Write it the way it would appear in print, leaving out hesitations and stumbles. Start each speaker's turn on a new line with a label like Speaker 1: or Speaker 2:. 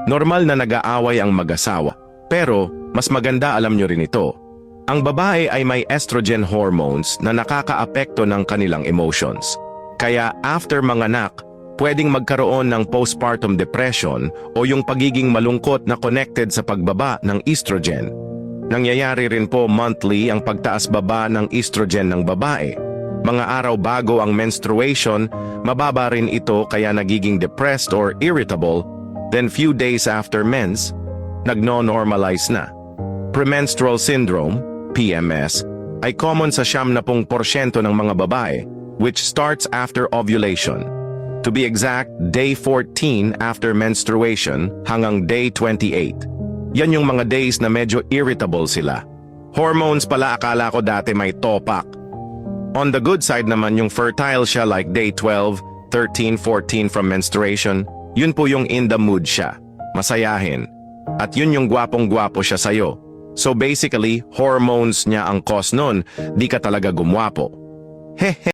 Speaker 1: Normal na nag-aaway ang mag-asawa. Pero, mas maganda alam nyo rin ito. Ang babae ay may estrogen hormones na nakakaapekto ng kanilang emotions. Kaya after manganak, pwedeng magkaroon ng postpartum depression o yung pagiging malungkot na connected sa pagbaba ng estrogen. Nangyayari rin po monthly ang pagtaas-baba ng estrogen ng babae. Mga araw bago ang menstruation, mababa rin ito kaya nagiging depressed or irritable. Then few days after mens, nagno-normalize na. Premenstrual syndrome, PMS, ay common sa 70% ng mga babae, which starts after ovulation. To be exact, day 14 after menstruation hanggang day 28. Yan yung mga days na medyo irritable sila. Hormones pala akala ko dati may topak. On the good side naman yung fertile siya like day 12, 13, 14 from menstruation, yun po yung in the mood siya. Masayahin. At yun yung gwapong-gwapo siya sa'yo. So basically, hormones niya ang cause nun, di ka talaga gumwapo. Hehe.